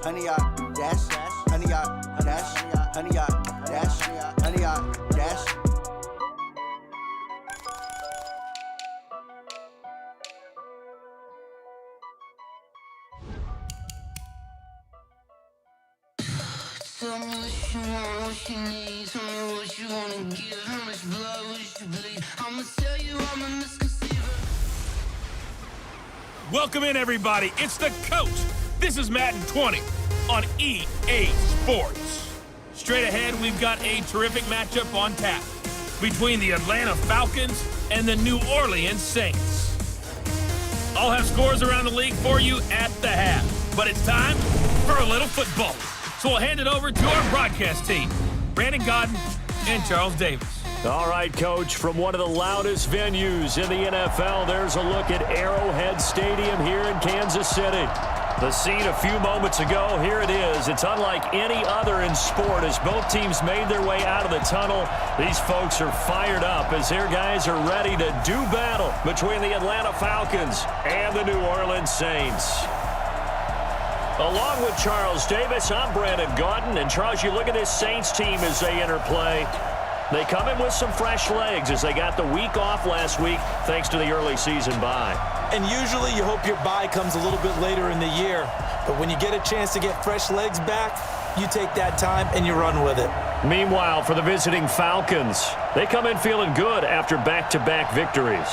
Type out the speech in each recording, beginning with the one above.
honey yard, dash, honey yard, dash, honey yard, dash, honey yard, dash. Tell me what you want, what you need. Tell me what you wanna give. How much blood would you bleed? I'ma tell you I'm a misconceiver. Welcome in, everybody. It's the Coach. This is Madden 20 on EA Sports. Straight ahead, we've got a terrific matchup on tap between the Atlanta Falcons and the New Orleans Saints. I'll have scores around the league for you at the half, but it's time for a little football. So we'll hand it over to our broadcast team, Brandon Godden and Charles Davis. All right, Coach, from one of the loudest venues in the NFL, there's a look at Arrowhead Stadium here in Kansas City. The scene a few moments ago, here it is. It's unlike any other in sport as both teams made their way out of the tunnel. These folks are fired up as their guys are ready to do battle between the Atlanta Falcons and the New Orleans Saints. Along with Charles Davis, I'm Brandon Godden. And Charles, you look at this Saints team as they enter play. They come in with some fresh legs as they got the week off last week thanks to the early season bye. And usually you hope your bye comes a little bit later in the year. But when you get a chance to get fresh legs back, you take that time and you run with it. Meanwhile, for the visiting Falcons, they come in feeling good after back-to-back victories.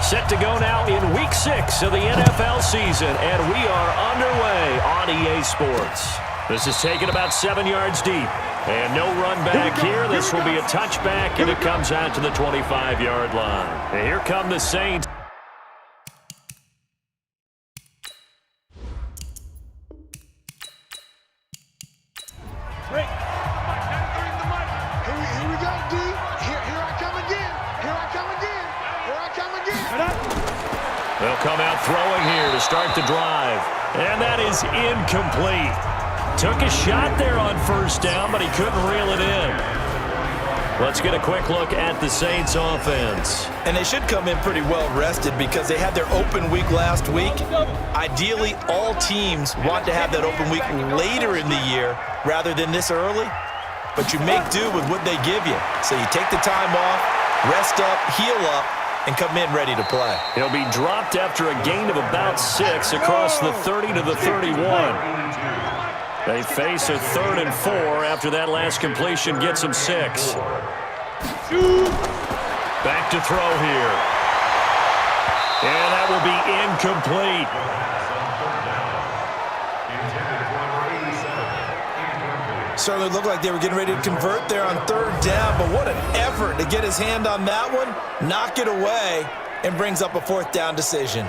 Set to go now in Week 6 of the NFL season, and we are underway on EA Sports. This is taken about 7 yards deep, and no run back here. This will be a touchback, and it comes out to the 25-yard line. And here come the Saints. They'll come out throwing here to start the drive. And that is incomplete. Took a shot there on first down, but he couldn't reel it in. Let's get a quick look at the Saints offense. And they should come in pretty well rested because they had their open week last week. Ideally, all teams want to have that open week later in the year rather than this early. But you make do with what they give you. So you take the time off, rest up, heal up, and come in ready to play. He'll be dropped after a gain of about 6 across the 30 to the 31. They face a 3rd and 4 after that last completion gets them 6. Back to throw here. And that will be incomplete. Certainly looked like they were getting ready to convert there on 3rd down, but what an effort to get his hand on that one, knock it away, and brings up a 4th down decision.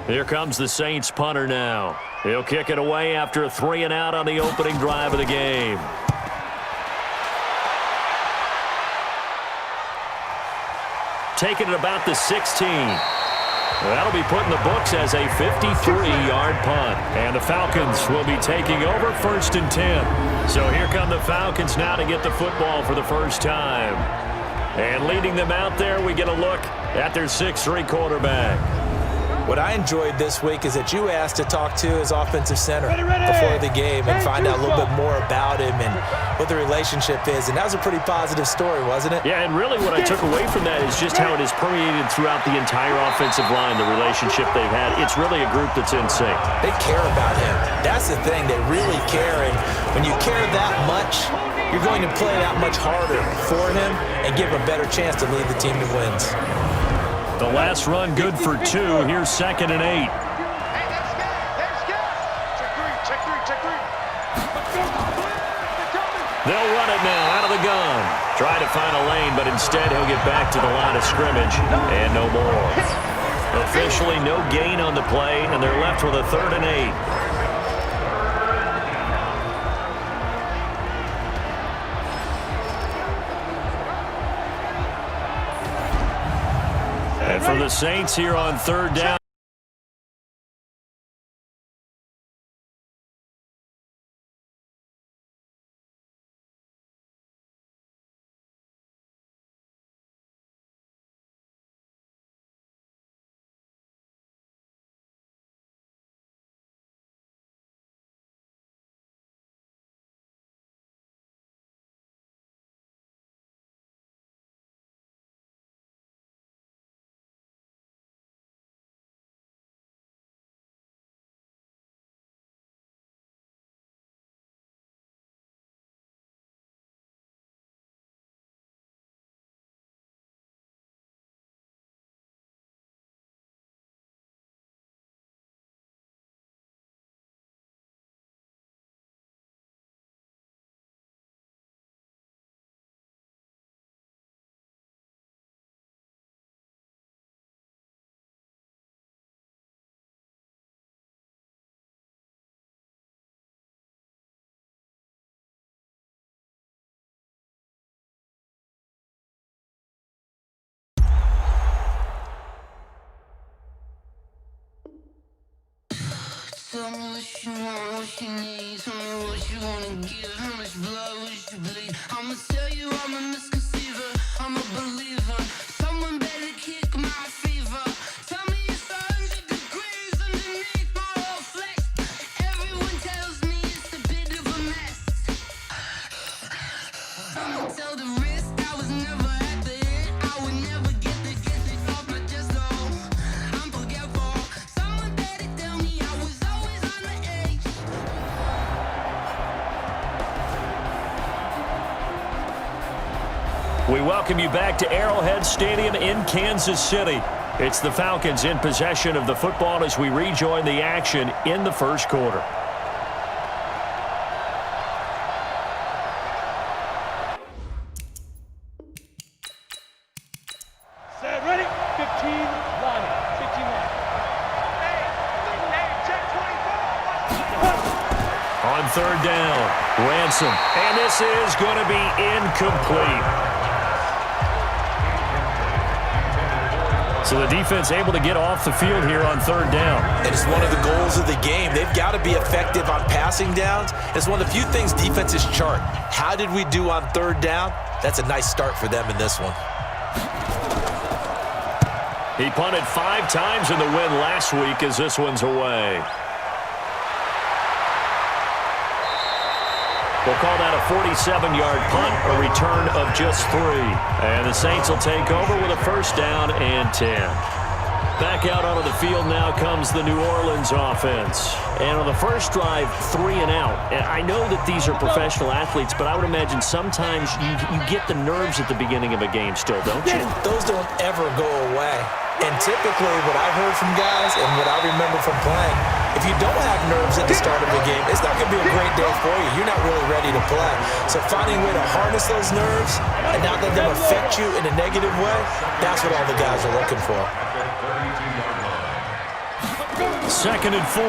Here comes the Saints punter now. He'll kick it away after a 3-and-out on the opening drive of the game. Taking it about the 16. That'll be put in the books as a 53-yard punt. And the Falcons will be taking over 1st and 10. So here come the Falcons now to get the football for the first time. And leading them out there, we get a look at their 6'3" quarterback. What I enjoyed this week is that you asked to talk to his offensive center before the game and find out a little bit more about him and what the relationship is. And that was a pretty positive story, wasn't it? Yeah, and really what I took away from that is just how it has permeated throughout the entire offensive line, the relationship they've had. It's really a group that's in sync. They care about him. That's the thing. They really care. And when you care that much, you're going to play that much harder for him and give him a better chance to lead the team to wins. The last run good for 2. Here's 2nd and 8. They'll run it now out of the gun. Try to find a lane, but instead he'll get back to the line of scrimmage and no more. Officially no gain on the play, and they're left with a 3rd and 8. And for the Saints here on 3rd down. Tell me what you want, what you need. Tell me what you wanna give. How much blood would you bleed? I'ma tell you I'm a misconceiver. I'm a believer. Someone better kick my fever. Tell me it's 100 degrees underneath my whole flesh. Everyone tells me it's a bit of a mess. I'ma tell the risk I was never at the end. I would never get it off my chest. Oh, I'm forgetful. Someone better tell me I was always on the edge. We welcome you back to Arrowhead Stadium in Kansas City. It's the Falcons in possession of the football as we rejoin the action in the first quarter. Set, ready? 15 line. 15 line. On 3rd down, Ransom. And this is going to be incomplete. So the defense able to get off the field here on 3rd down. And it's one of the goals of the game. They've got to be effective on passing downs. It's one of the few things defenses chart. How did we do on 3rd down? That's a nice start for them in this one. He punted 5 times in the win last week as this one's away. We'll call that a 47-yard punt, a return of just 3. And the Saints will take over with a 1st down and 10. Back out onto the field now comes the New Orleans offense. And on the first drive, 3 and out. And I know that these are professional athletes, but I would imagine sometimes you get the nerves at the beginning of a game still, don't you? Those don't ever go away. And typically what I heard from guys and what I remember from playing, if you don't have nerves at the start of the game, it's not going to be a great day for you. You're not really ready to play. So finding a way to harness those nerves and not let them affect you in a negative way, that's what all the guys are looking for. 2nd and 4.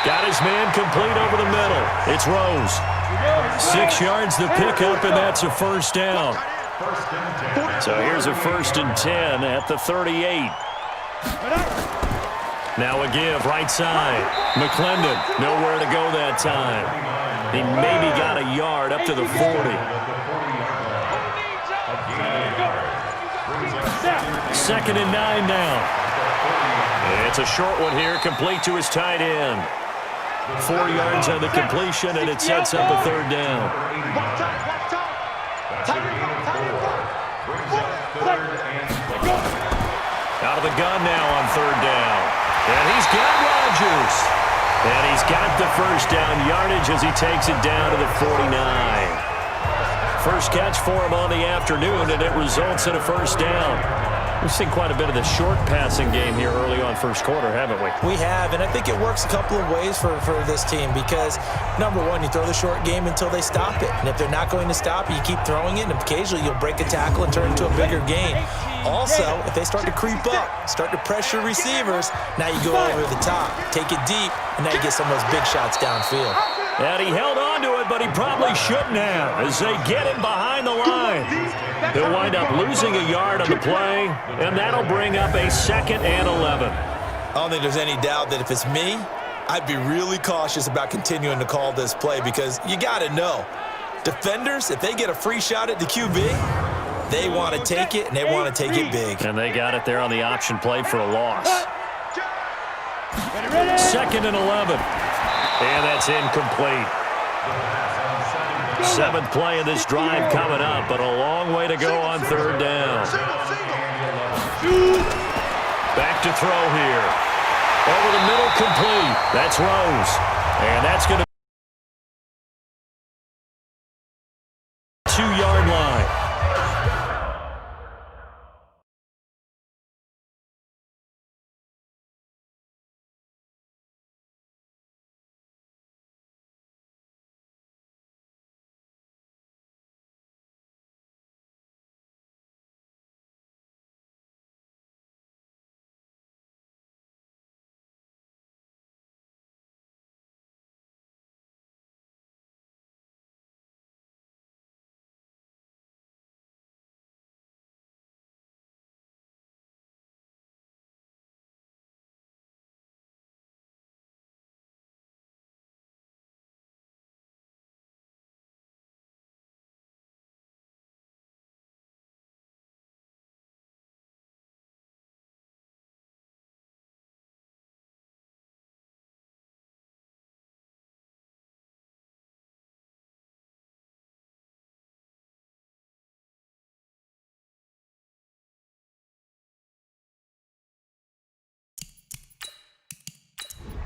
Got his man complete over the middle. It's Rose. 6 yards to pick up, and that's a 1st down. So here's a 1st and 10 at the 38. Now a give, right side. McClendon, nowhere to go that time. He maybe got a yard up to the 40. 2nd and 9 now. It's a short one here, complete to his tight end. 4 yards on the completion, and it sets up a 3rd down. Out of the gun now on 3rd down. And he's got Rodgers. And he's got the 1st down yardage as he takes it down to the 49. First catch for him on the afternoon, and it results in a 1st down. We've seen quite a bit of the short passing game here early on first quarter, haven't we? We have, and I think it works a couple of ways for this team because, number one, you throw the short game until they stop it. And if they're not going to stop it, you keep throwing it, and occasionally you'll break a tackle and turn it into a bigger gain. Also, if they start to creep up, start to pressure receivers, now you go over the top, take it deep, and now you get some of those big shots downfield. And he held on to it, but he probably shouldn't have as they get him behind the line. He'll wind up losing a yard on the play, and that'll bring up a 2nd and 11. I don't think there's any doubt that if it's me, I'd be really cautious about continuing to call this play because you got to know, defenders, if they get a free shot at the QB, they want to take it, and they want to take it big. And they got it there on the option play for a loss. 2nd and 11. And that's incomplete. 7th play of this drive coming up, but a long way to go on 3rd down. Back to throw here. Over the middle, complete. That's Rose. And that's going to be 2-yard line.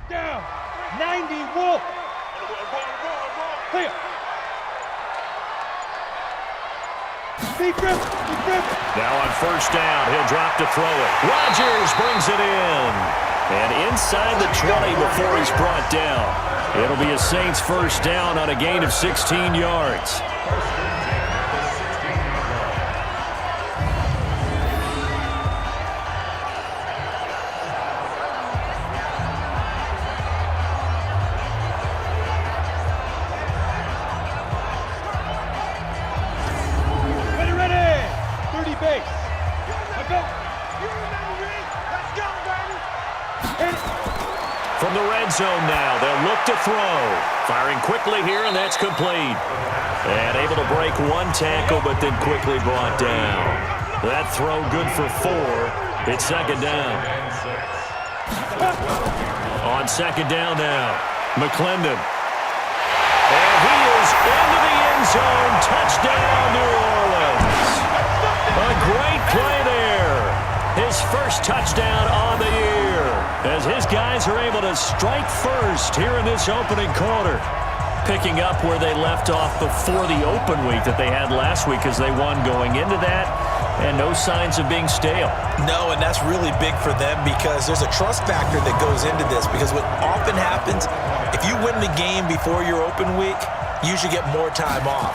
Down. 90 Wolf. Clear. Deep grip. Deep grip. Now on 1st down, he'll drop to throw it. Rodgers brings it in. And inside the 20 before he's brought down. It'll be a Saints 1st down on a gain of 16 yards. From the red zone now, they'll look to throw. Firing quickly here, and that's complete. And able to break one tackle, but then quickly brought down. That throw good for 4. It's 2nd down. On 2nd down now, McClendon. And he is into the end zone. Touchdown, New Orleans. A great play there. His first touchdown on the year, as his guys are able to strike first here in this opening quarter, picking up where they left off before the open week that they had last week as they won going into that, and no signs of being stale. No, and that's really big for them because there's a trust factor that goes into this because what often happens, if you win the game before your open week, you usually get more time off.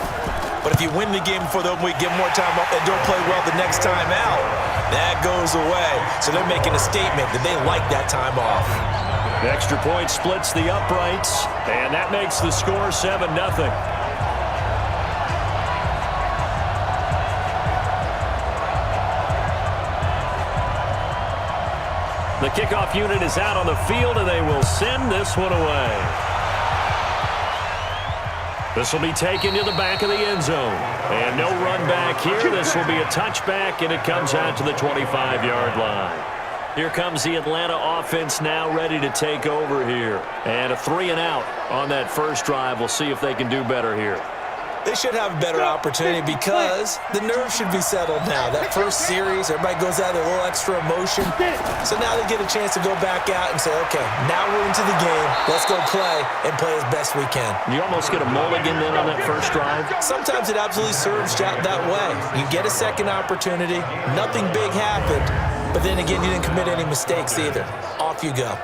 But if you win the game before the open week, get more time off, and don't play well the next time out, that goes away. So they're making a statement that they like that time off. The extra point splits the uprights, and that makes the score 7-0. The kickoff unit is out on the field, and they will send this one away. This will be taken to the back of the end zone. And no run back here. This will be a touchback, and it comes out to the 25-yard line. Here comes the Atlanta offense now ready to take over here. And a 3-and-out on that first drive. We'll see if they can do better here. They should have a better opportunity because the nerves should be settled now. That first series, everybody goes out with a little extra emotion. So now they get a chance to go back out and say, okay, now we're into the game. Let's go play and play as best we can. You almost get a mulligan then on that first drive? Sometimes it absolutely serves that way. You get a second opportunity. Nothing big happened. But then again, you didn't commit any mistakes either. Off you go.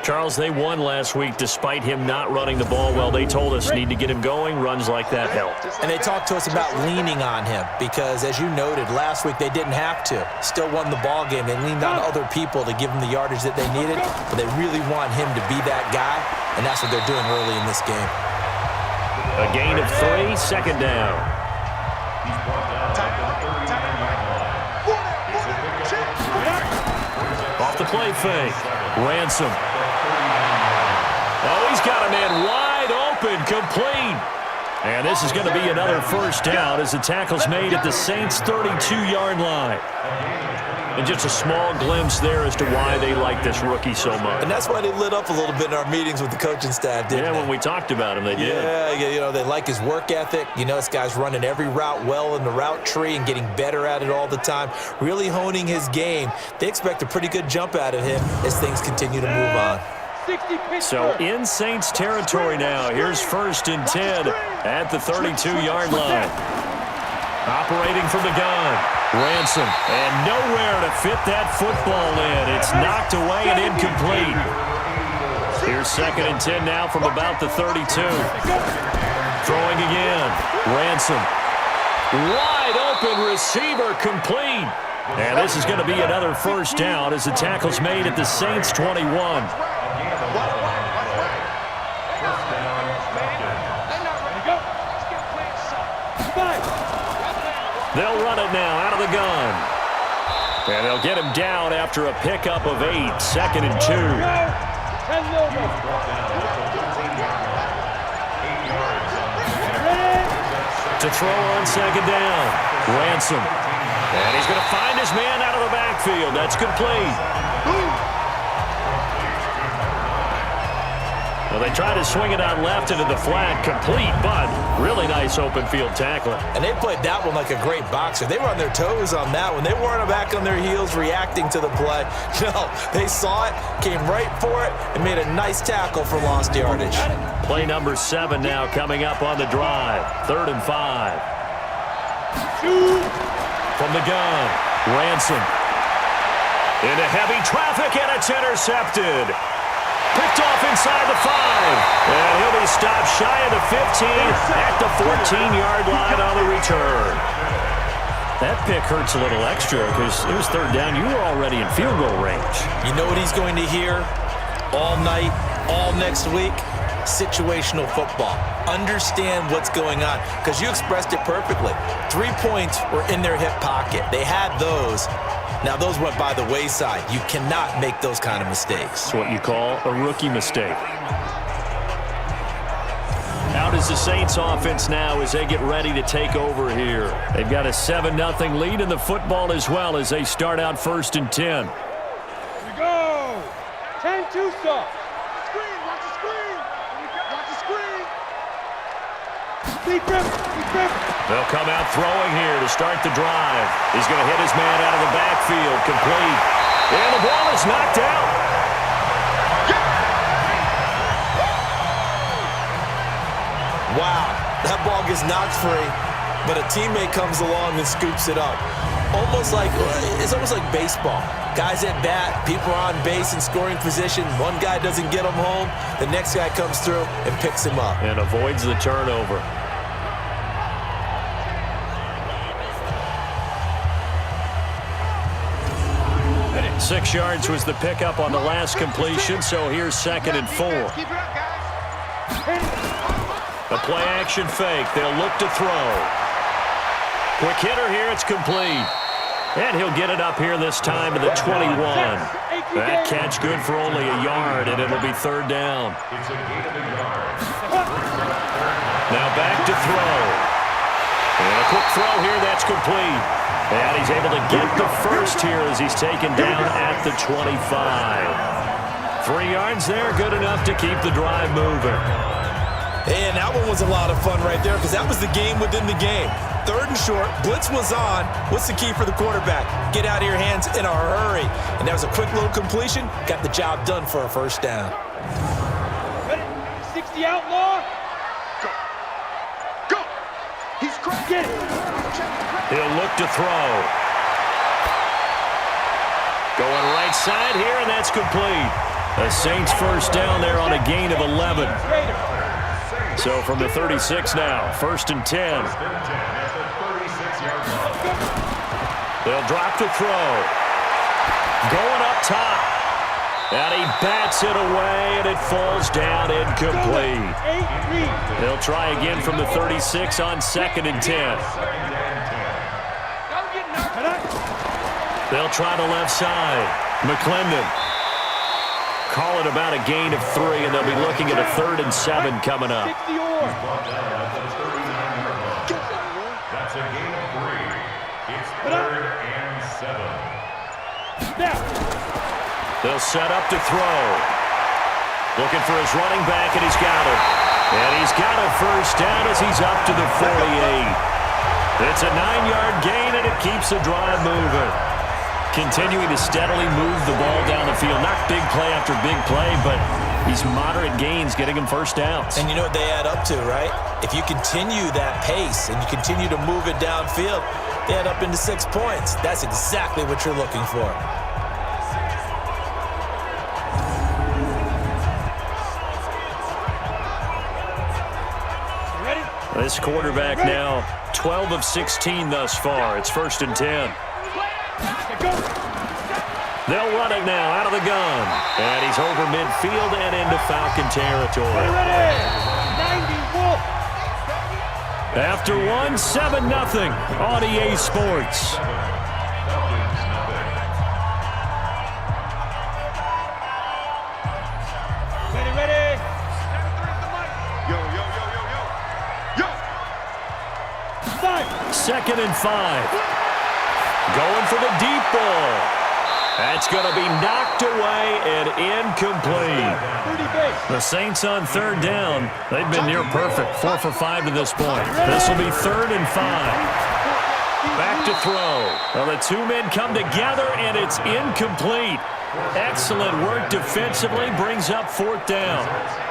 Charles, they won last week despite him not running the ball well. They told us need to get him going. Runs like that help. And they talked to us about leaning on him because, as you noted, last week they didn't have to. Still won the ball game. They leaned on other people to give them the yardage that they needed, but they really want him to be that guy, and that's what they're doing early in this game. A gain of 3, second down. Off the play fake. Ransom. Oh, he's got a man wide open, complete. And this is going to be another first down as the tackle's made at the Saints' 32-yard line. And just a small glimpse there as to why they like this rookie so much. And that's why they lit up a little bit in our meetings with the coaching staff, didn't they? Yeah, when we talked about him, they did. Yeah, you know, they like his work ethic. You know, this guy's running every route well in the route tree and getting better at it all the time, really honing his game. They expect a pretty good jump out of him as things continue to move on. So in Saints territory now. Here's 1st and 10 at the 32-yard line. Operating from the gun. Ransom, and nowhere to fit that football in. It's knocked away and incomplete. Here's 2nd and 10 now from about the 32. Throwing again. Ransom. Wide open receiver, complete. And this is going to be another first down as the tackle's made at the Saints' 21. They'll run it now out of the gun. And they'll get him down after a pickup of 8, 2nd and 2. To throw on 2nd down. Ransom. And he's going to find his man out of the backfield. That's complete. Well, they try to swing it out left into the flat, complete, but really nice open field tackling. And they played that one like a great boxer. They were on their toes on that one. They weren't back on their heels reacting to the play. No, they saw it, came right for it, and made a nice tackle for lost yardage. Play number 7 now coming up on the drive. 3rd and 5. From the gun, Ransom. Into heavy traffic, and it's intercepted. Picked off inside the 5. And he'll be stopped shy of the 15 at the 14-yard line on the return. That pick hurts a little extra because it was 3rd down. You were already in field goal range. You know what he's going to hear all night, all next week? Situational football. Understand what's going on because you expressed it perfectly. 3 points were in their hip pocket. They had those. Now, those went by the wayside. You cannot make those kind of mistakes. It's what you call a rookie mistake. Out is the Saints offense now as they get ready to take over here. They've got a 7-0 lead in the football as well as they start out 1st and 10. Here we go. 10-2 stop. Screen, watch the screen. Watch the screen. Deep grip, deep grip. They'll come out throwing here to start the drive. He's going to hit his man out of the backfield, complete. And the ball is knocked out. Wow, that ball gets knocked free, but a teammate comes along and scoops it up. It's almost like baseball. Guys at bat, people are on base in scoring position. One guy doesn't get him home. The next guy comes through and picks him up. And avoids the turnover. And 6 yards was the pickup on the last completion, so here's 2nd and 4. A play-action fake. They'll look to throw. Quick hitter here. It's complete. And he'll get it up here this time to the 21. That catch good for only a yard, and it'll be 3rd down. Now back to throw. And a quick throw here. That's complete. And he's able to get the first here as he's taken down at the 25. 3 yards there, good enough to keep the drive moving. And that one was a lot of fun right there because that was the game within the game. 3rd and short, blitz was on. What's the key for the quarterback? Get out of your hands in a hurry. And that was a quick little completion. Got the job done for a first down. Ready? 60 outlaw. Go. Go. He's cracked. Get it. He'll look to throw. Going right side here, and that's complete. The Saints first down there on a gain of 11. So from the 36 now, 1st and 10. They'll drop to throw. Going up top. And he bats it away, and it falls down incomplete. They'll try again from the 36 on 2nd and 10. They'll try the left side. McClendon. Call it about a gain of 3, and they'll be looking at a 3rd and 7 coming up. That's a gain of 3. It's 3rd and 7. They'll set up to throw. Looking for his running back, and he's got it. And he's got a first down as he's up to the 48. It's a 9-yard gain, and it keeps the drive moving. Continuing to steadily move the ball down the field. Not big play after big play, but these moderate gains getting him first downs. And you know what they add up to, right? If you continue that pace and you continue to move it downfield, they add up into 6 points. That's exactly what you're looking for. This quarterback now 12 of 16 thus far. It's 1st and 10. They'll run it now out of the gun. And he's over midfield and into Falcon territory. After one, 7-0 on EA Sports. Ready. Yo. 2nd and 5. Going for the deep ball. That's going to be knocked away and incomplete. The Saints on 3rd down. They've been near perfect, 4 for 5 to this point. This will be 3rd and 5. Back to throw. Well, the 2 men come together, and it's incomplete. Excellent work defensively, brings up 4th down.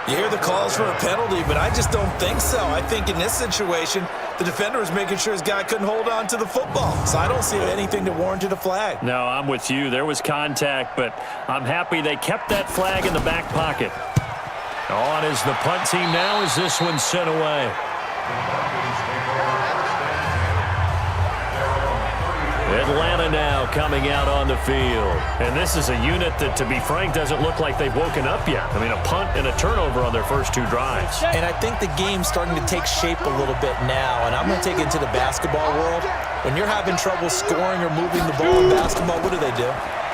You hear the calls for a penalty, but I just don't think so. I think in this situation, the defender was making sure his guy couldn't hold on to the football. So I don't see anything to warrant a flag. No, I'm with you. There was contact, but I'm happy they kept that flag in the back pocket. On is the punt team now as this one's sent away. Atlanta now coming out on the field. And this is a unit that, to be frank, doesn't look like they've woken up yet. I mean, a punt and a turnover on their first 2 drives. And I think the game's starting to take shape a little bit now. And I'm going to take it into the basketball world. When you're having trouble scoring or moving the ball in basketball, what do?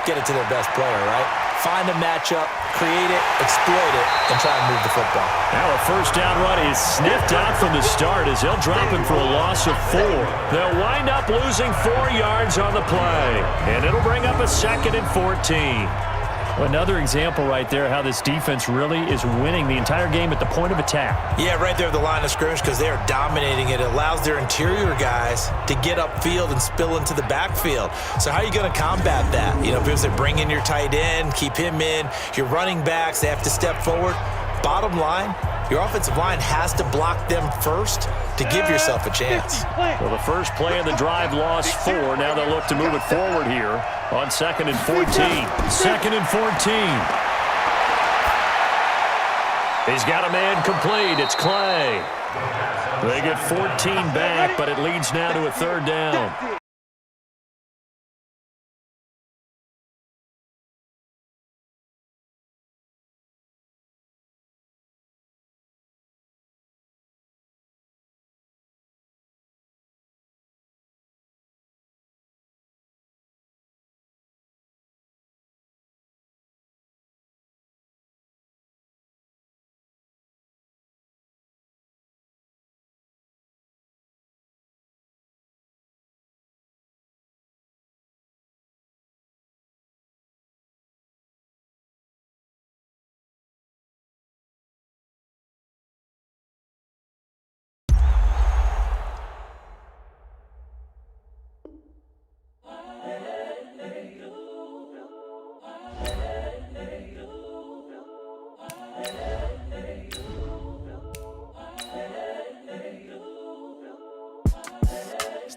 Get it to their best player, right? Find a matchup, create it, exploit it, and try and move the football. Now a first down run is sniffed out from the start as they'll drop him for a loss of 4. They'll wind up losing 4 yards on the play, and it'll bring up a 2nd and 14. Another example right there how this defense really is winning the entire game at the point of attack. Yeah, right there at the line of scrimmage because they are dominating it. It allows their interior guys to get upfield and spill into the backfield. So how are you going to combat that? You know, because they bring in your tight end, keep him in, your running backs, they have to step forward. Bottom line, your offensive line has to block them first to give yourself a chance. Well, the first play of the drive lost 4. Now they'll look to move it forward here on 2nd and 14. 2nd and 14. He's got a man complete. It's Clay. They get 14 back, but it leads now to a 3rd down.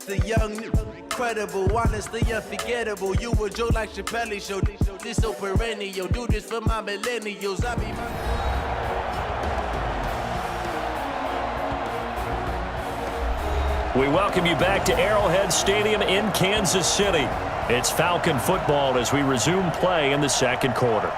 The young, incredible, honestly unforgettable. You a joke like Chappelle Show. This so perennial. Do this for my millennials. I be We welcome you back to Arrowhead Stadium in Kansas City. It's Falcon football as we resume play in the second quarter.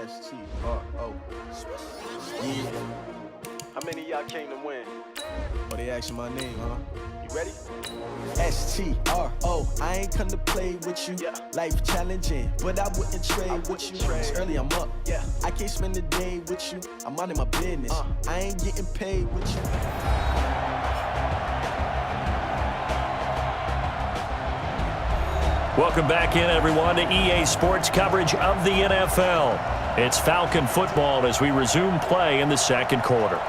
S-T-R-O. Yeah. How many of y'all came to win? Oh, they asking my name, huh? You ready? S-T-R-O. I ain't come to play with you. Yeah. Life challenging, but I wouldn't trade with you. trade. It's early, I'm up. Yeah. I can't spend the day with you. I'm out of my business. I ain't getting paid with you. Welcome back in, everyone, to EA Sports coverage of the NFL. It's Falcon football as we resume play in the second quarter.